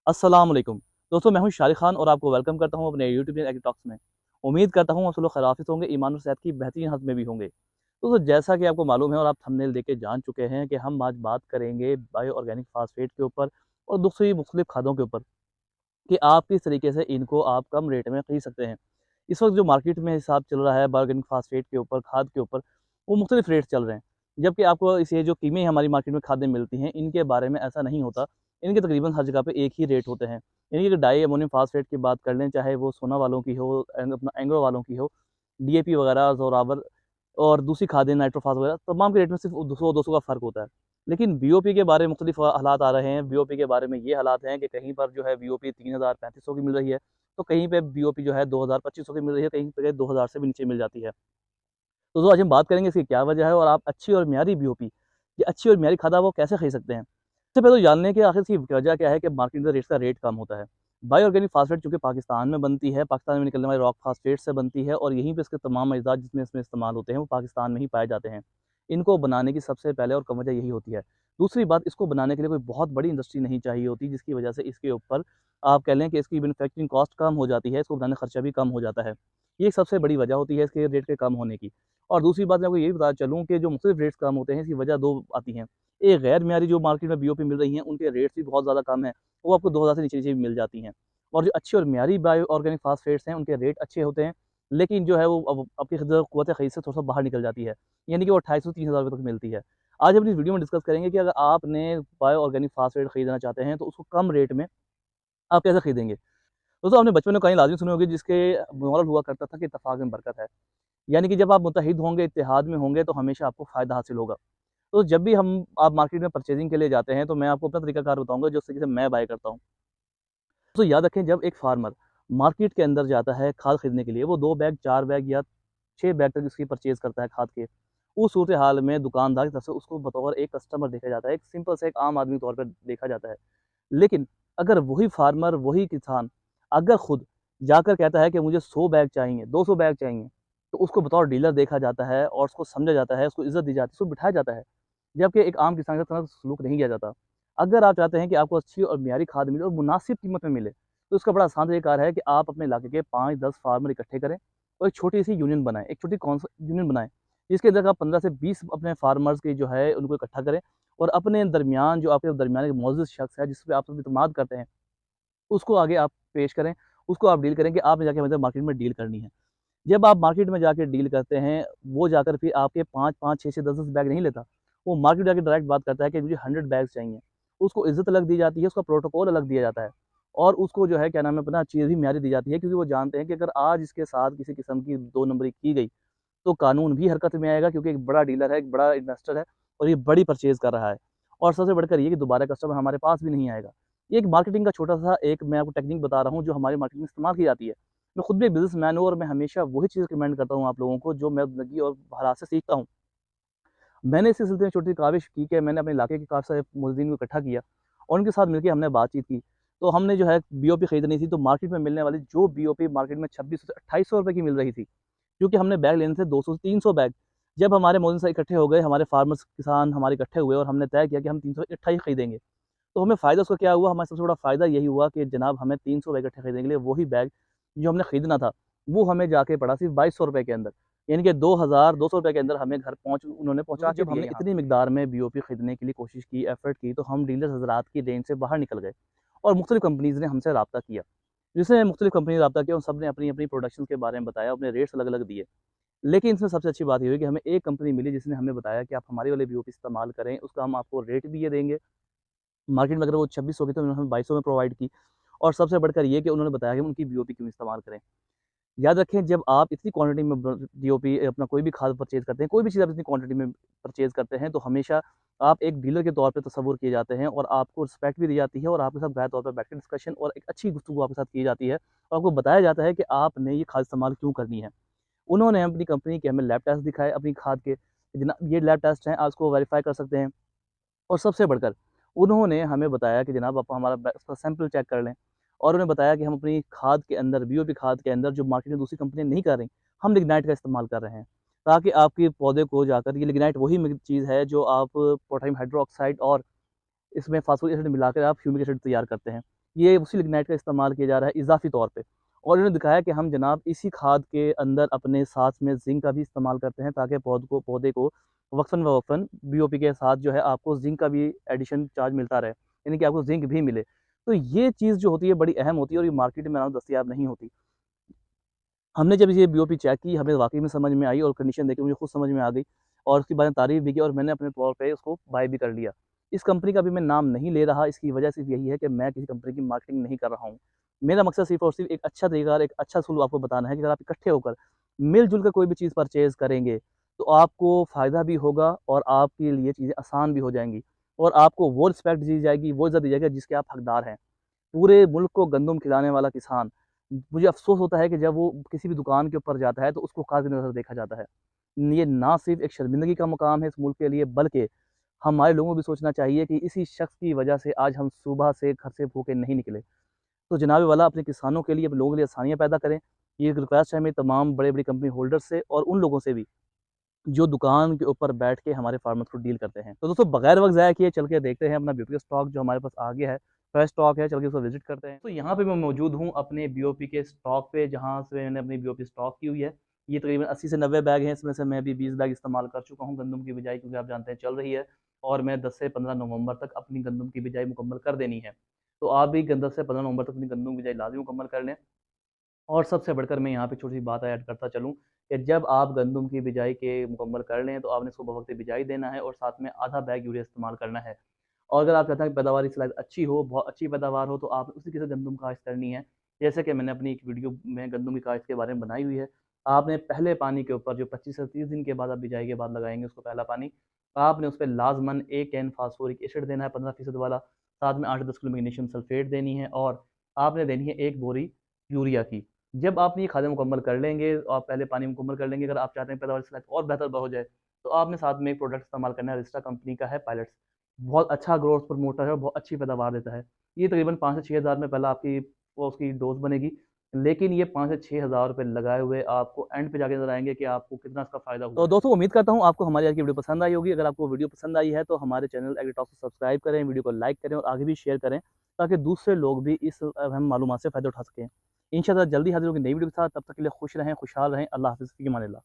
अस्सलाम वालेकुम दोस्तों, मैं हूं शारिक खान और आपको वेलकम करता हूं अपने यूट्यूब चैनल एग्रीटॉक्स में। उम्मीद करता हूं आप सब लोग खैरियत से होंगे, ईमान और सेहत की बेहतरीन हालत में भी होंगे। दोस्तों, जैसा कि आपको मालूम है और आप थंबनेल देख के जान चुके हैं कि हम आज बात करेंगे बायो ऑर्गेनिक फास्फेट के ऊपर और दूसरी मुख्तलिफ खादों के ऊपर कि आप किस तरीके से इनको आप कम रेट में खरीद सकते हैं। इस वक्त जो मार्केट में हिसाब चल रहा है बायो ऑर्गेनिक फास्फेट के ऊपर, खाद के ऊपर, वो मुख्तलिफ रेट चल रहे हैं। जबकि आपको इसे जो कीमें हमारी मार्केट में खादें मिलती हैं, इनके बारे में ऐसा नहीं होता। इनके तकरीबन हर जगह पे एक ही रेट होते हैं। यानी कि डाई अमोनियम फास्फेट की बात कर लें, चाहे वो सोना वालों की हो, अपना एंग्रो वालों की हो, डीएपी वगैरह, जोरावर और दूसरी खादें नाइट्रोफास वगैरह, तमाम के रेट में सिर्फ 200 का फ़र्क होता है। लेकिन बीओपी के बारे में मुख्तलिफ हालात आ रहे हैं। बीओपी के बारे में ये हालात हैं कि कहीं पर जो है बीओपी 3000-3500 की मिल रही है, तो कहीं पे बीओपी जो है 2000-2500 की मिल रही है, कहीं पे 2000 से भी नीचे मिल जाती है। तो आज हम बात करेंगे इसकी क्या वजह है और आप अच्छी और म्यारी बीओपी, ये अच्छी और म्यारी खाद आप वो कैसे खरीद सकते हैं। सबसे पहले तो जानने के आखिर इसकी वजह क्या है कि मार्केट में रेट का रेट कम होता है। बायो ऑर्गेनिक फास्फेट चूँकि पाकिस्तान में बनती है, पाकिस्तान में निकलने वाले रॉक फास्फेट से बनती है और यहीं पे इसके तमाम अज़ात जिसमें इसमें इस्तेमाल होते हैं, वो पाकिस्तान में ही पाए जाते हैं। इनको बनाने की सबसे पहले और कम वजह यही होती है। दूसरी बात, इसको बनाने के लिए कोई बहुत बड़ी इंडस्ट्री नहीं चाहिए होती, जिसकी वजह से इसके ऊपर आप कह लें कि इसकी मैन्युफैक्चरिंग कॉस्ट कम हो जाती है, इसको बनाने का खर्चा भी कम हो जाता है। ये एक सबसे बड़ी वजह होती है इसके रेट के कम होने की। और दूसरी बात मैं आपको ये भी बताना चलूँ कि जो मुख्तलिफ रेट्स कम होते हैं, इसकी वजह 2 आती हैं। एक गैर मियारी जो मार्केट में बीओपी मिल रही हैं, उनके रेट्स भी बहुत ज़्यादा कम हैं, वो आपको 2000 से नीचे-नीचे भी मिल जाती हैं। और जो अच्छी और मियारी बायो ऑर्गेनिक फास्फेट्स हैं, उनके रेट अच्छे होते हैं, लेकिन जो है वो अब आपकी क़ुव्वत ख़रीद से थोड़ा-सा बाहर निकल जाती है। यानी कि वो 2800-3000 रुपए तक मिलती है। आज हम इस वीडियो में डिस्कस करेंगे कि अगर आपने बायो ऑर्गेनिक फास्फेट खरीदना चाहते हैं, तो उसको कम रेट में आप कैसे खरीदेंगे? दोस्तों, आपने बचपन में कहानी लाज़मी सुनी होगी जिसके मोरल हुआ करता था कि इत्तेफ़ाक़ में बरकत है। यानी कि जब आप मुत्तहिद होंगे, इत्तेहाद में होंगे, तो हमेशा आपको फ़ायदा हासिल होगा। तो जब भी हम आप मार्केट में परचेज़िंग के लिए जाते हैं, तो मैं आपको अपना तरीकाकार बताऊँगा जिस तरीके से मैं बाय करता हूँ। तो याद रखें, जब एक फार्मर मार्केट के अंदर जाता है खाद खरीदने के लिए, वो 2 बैग, 4 बैग या 6 बैग तक इसकी परचेज़ करता है खाद के। उस सूरत हाल में दुकानदार की तरफ से उसको बतौर एक कस्टमर देखा जाता है, एक सिंपल सा एक आम आदमी के तौर पे देखा जाता है। लेकिन अगर वही फार्मर, वही किसान अगर खुद जाकर कहता है कि मुझे 100 बैग चाहिए, 200 बैग चाहिए, तो उसको बतौर डीलर देखा जाता है और उसको समझा जाता है, उसको इज़्ज़त दी जाती है, उसको बिठाया जाता है। जबकि एक आम किसान के साथ सलूक नहीं किया जाता। अगर आप चाहते हैं कि आपको अच्छी और मियारी खाद मिले और मुनासिब कीमत में मिले, तो इसका बड़ा आसान तरीका है कि आप अपने इलाके के 5-10 फार्मर इकट्ठे करें और एक छोटी-सी यूनियन बनाएँ, एक छोटी यूनियन बनाएँ, जिसके अंदर आप 15 से 20 अपने फार्मर्स की जो है उनको इकट्ठा करें और अपने दरमियान जो आपके दरमियान एक मोअज़्ज़ज़ शख्स है, जिस पे आप सब इत्मीनान करते हैं, उसको आगे आप पेश करें, उसको आप डील करें कि आपने जाके मतलब मार्केट में डील करनी है। जब आप मार्केट में जाके डील करते हैं, वो जाकर फिर आपके 5-5, 6-6, 10-10 बैग नहीं लेता। वो मार्केट जाके डायरेक्ट बात करता है कि मुझे 100 बैग्स चाहिए। उसको इज़्ज़त अलग दी जाती है, उसका प्रोटोकॉल अलग दिया जाता है और उसको जो है क्या नाम है अपना चीज़ भी म्यारी दी जाती है, क्योंकि वो जानते हैं कि अगर आज इसके साथ किसी किस्म की 2 नंबरी की गई, तो कानून भी हरकत में आएगा, क्योंकि एक बड़ा डीलर है, एक बड़ा इन्वेस्टर है और ये बड़ी परचेज़ कर रहा है। और सबसे बढ़कर ये कि दोबारा कस्टमर हमारे पास भी नहीं आएगा। ये एक मार्केटिंग का छोटा-सा एक मैं आपको टेक्नीक बता रहा हूँ, जो हमारी मार्केटिंग में इस्तेमाल की जाती है। मैं खुद भी एक बिज़नेसमैन हूँ और मैं हमेशा वही चीज़ रिकमेंड करता हूँ आप लोगों को, जो मैं ज़िंदगी और हालात से सीखता हूँ। मैंने इसी सिलसिले में छोटी-सी काविश की कि मैंने अपने इलाके के काफ़ी सारे मुल्ज़िमीन को इकट्ठा किया और उनके साथ मिलके हमने बातचीत की। तो हमने जो है बीओपी खरीदनी थी, तो मार्केट में मिलने वाली जो बीओपी मार्केट में 2600 से 2800 रुपए की मिल रही थी, क्योंकि हमने बैग लेने थे 200 से 300 बैग। जब हमारे मोहल्ले से इकट्ठे हो गए, हमारे फार्मर्स किसान हमारे इकट्ठे हुए और हमने तय किया कि हम 300 इकट्ठा ही खरीदेंगे। तो हमें फ़ायदा उसका क्या हुआ? हमारा सबसे बड़ा फ़ायदा यही हुआ कि जनाब हमें 300 बैग इकट्ठे खरीदने के लिए वही बैग जो हमने खरीदना था, वो हमें जाके पड़ा सिर्फ़ 2200 रुपए के अंदर। यानी कि 2200 रुपए के अंदर हमें घर उन्होंने पहुँचा दोस्तों दिया। जब हमने हमने इतनी मिकदार में बीओपी खरीदने के लिए कोशिश की, एफ़र्ट की, तो हम डीलर्स हज़रात की रेंज से बाहर निकल गए और मुख्तलिफ़ कंपनीज़ ने हमसे राब्ता किया। जिससे मुख्तलिफ़ कंपनी ने राब्ता किया, उन सब ने अपनी-अपनी प्रोडक्शन के बारे में बताया, अपने रेट्स अलग-अलग दिए। लेकिन इसमें सबसे अच्छी बात ये हुई कि हमें एक कंपनी मिली जिसने हमें बताया कि आप हमारे वाले बीओपी इस्तेमाल करें, उसका हम आपको रेट भी ये देंगे। मार्केट में अगर वो 2600 की, तो उन्होंने हमें 2200 में प्रोवाइड की और सबसे बढ़कर ये कि उन्होंने बताया कि उनकी बीओपी क्यों इस्तेमाल करें। याद रखें, जब आप इतनी क्वांटिटी में डीओपी अपना कोई भी खाद परचेज़ करते हैं, कोई भी चीज़ आप इतनी क्वांटिटी में परचेज़ करते हैं, तो हमेशा आप एक डीलर के तौर पे तस्वुर किए जाते हैं और आपको रिस्पेक्ट भी दी जाती है और आपके साथ बाय तौर पे बैठ के डिस्कशन और एक अच्छी गुफ्तगू आपके साथ की जाती है और आपको बताया जाता है कि आपने ये खाद इस्तेमाल क्यों करनी है। उन्होंने अपनी कंपनी के हमें लैब टेस्ट दिखाए अपनी खाद के, जनाब ये लैब टेस्ट हैं, आप उसको वेरीफ़ाई कर सकते हैं। और सबसे बढ़कर उन्होंने हमें बताया कि जनाब आप हमारा उसका सैंपल चेक कर लें और उन्हें बताया कि हम अपनी खाद के अंदर, बीओपी खाद के अंदर, जो मार्केट में दूसरी कंपनियाँ नहीं कर रही, हम लिग्नाइट का इस्तेमाल कर रहे हैं। ताकि आपके पौधे को जाकर, ये लिग्नाइट वही चीज़ है जो आप पोटेशियम हाइड्रोक्साइड और इसमें फास्फोरिक एसिड मिलाकर आप ह्यूमिक एसिड तैयार करते हैं। ये उसी लिग्नाइट का इस्तेमाल किया जा रहा है इजाफी तौर पे। और इन्होंने दिखाया कि हम जनाब इसी खाद के अंदर अपने साथ में ज़िंक का भी इस्तेमाल करते हैं, ताकि पौधे को वक्फ़न बीओपी के साथ जो है आपको ज़िंक का भी एडिशन चार्ज मिलता रहे, यानी कि आपको ज़िंक भी मिले। तो ये चीज़ जो होती है बड़ी अहम होती है और ये मार्केट में दस्तयाब नहीं होती। हमने जब ये बीओपी चेक की, हमें वाक़ई में समझ में आई और कंडीशन देख के मुझे खुद समझ में आ गई और उसके बारे में तारीफ़ भी की और मैंने अपने तौर पे उसको बाय भी कर लिया। इस कंपनी का भी मैं नाम नहीं ले रहा, इसकी वजह सिर्फ़ यही है कि मैं किसी कंपनी की मार्केटिंग नहीं कर रहा हूँ। मेरा मकसद सिर्फ़ और सिर्फ़ एक अच्छा तरीका और एक अच्छा असूल आपको बताना है कि अगर आप इकट्ठे होकर, मिल-जुल कर कोई भी चीज़ परचेज़ करेंगे, तो आपको फ़ायदा भी होगा और आपके लिए चीज़ें आसान भी हो जाएँगी और आपको वो रिस्पेक्ट दी जाएगी, वो इज़्ज़त दी जाएगी जिसके आप हकदार हैं। पूरे मुल्क को गंदम खिलाने वाला किसान, मुझे अफ़सोस होता है कि जब वो किसी भी दुकान के ऊपर जाता है तो उसको काज़ की नज़र से देखा जाता है। ये ना सिर्फ़ एक शर्मिंदगी का मुकाम है इस मुल्क के लिए, बल्कि हमारे लोगों को भी सोचना चाहिए कि इसी शख्स की वजह से आज हम सुबह से घर से भूखे नहीं निकले। तो जनाब वाला अपने किसानों के लिए, अपने लोगों के लिए आसानियाँ पैदा करें। ये एक रिक्वेस्ट है मेरी तमाम बड़े-बड़ी कंपनी होल्डर्स से और उन लोगों से भी जो दुकान के ऊपर बैठ के हमारे फार्मर्स को डील करते हैं। तो दोस्तों बगैर वक़्त ज़ाया किए चल के देखते हैं अपना बीओपी का स्टॉक जो हमारे पास आ गया है, फ्रेश स्टॉक है, चल के उसको विज़िट करते हैं। तो यहाँ पे मैं मौजूद हूँ अपने बीओपी के स्टॉक पे, जहाँ से मैंने अपनी बीओपी स्टॉक की हुई है। ये तकरीबन 80 से 90 बैग हैं, इसमें से मैं अभी 20 बैग इस्तेमाल कर चुका हूँ गंदम की बिजाई, क्योंकि आप जानते हैं चल रही है और मैं 10 से 15 नवंबर तक अपनी गंदम की बिजाई मुकम्मल कर देनी है। तो आप भी 10 से 15 नवंबर तक अपनी गंदम की बिजाई लाज़मी मुकम्मल कर लें। और सबसे बढ़कर मैं यहाँ पे छोटी-सी बात ऐड करता चलूँ कि जब आप गंदम की बिजाई के मुकम्मल कर लें, तो आपने इसको बवक्त बिजाई देना है और साथ में आधा बैग यूरिया इस्तेमाल करना है। और अगर आप चाहते हैं कि पैदावार इसकी अच्छी हो, बहुत अच्छी पैदावार हो, तो आप उसी तरीके से गंदम काश्त करनी है। जैसे कि मैंने अपनी एक वीडियो में गंदम की काश्त के बारे में बनाई हुई है। आपने पहले पानी के ऊपर जो 25 से 30 दिन के बाद आप बिजाई के बाद लगाएँगे उसको पहला पानी, आपने उस पे लाज़मन 1 कैन फास्फोरिक एसिड देना है 15% वाला, साथ में 8 से 10 किलो मैग्नीशियम सल्फेट देनी है और आपने देनी है 1 बोरी यूरिया की। जब आप ये खादें मुकम्मल कर लेंगे, आप पहले पानी मुकम्मल कर लेंगे, अगर आप चाहते हैं पैदावार इसमें और बेहतर हो जाए, तो आपने साथ में एक प्रोडक्ट इस्तेमाल करना है, अरिस्टा कंपनी का है पायलट्स। बहुत अच्छा ग्रोथ प्रमोटर है और बहुत अच्छी पैदावार देता है। ये तकरीबन 5 से 6 हज़ार में पहला आपकी वो उसकी डोज़ बनेगी, लेकिन ये 5 से 6 हज़ार रुपए लगाए हुए आपको एंड पे जाके नज़र आएँगे कि आपको कितना इसका फ़ायदा हुआ तो है। दोस्तों उम्मीद करता हूँ आपको हमारी आज की वीडियो पसंद आई होगी। अगर आपको वीडियो पसंद आई है तो हमारे चैनल एग्रीटॉक्स को सब्सक्राइब करें, वीडियो को लाइक करें और आगे भी शेयर करें, ताकि दूसरे लोग भी इस अहम मालूमात से फ़ायदा उठा सकें। इंशाअल्लाह जल्दी हाज़िर होंगे नई वीडियो के साथ, तब तक के लिए खुश रहें, खुशहाल रहें। अल्लाह हाफ़िज़, फ़ी अमानिल्लाह।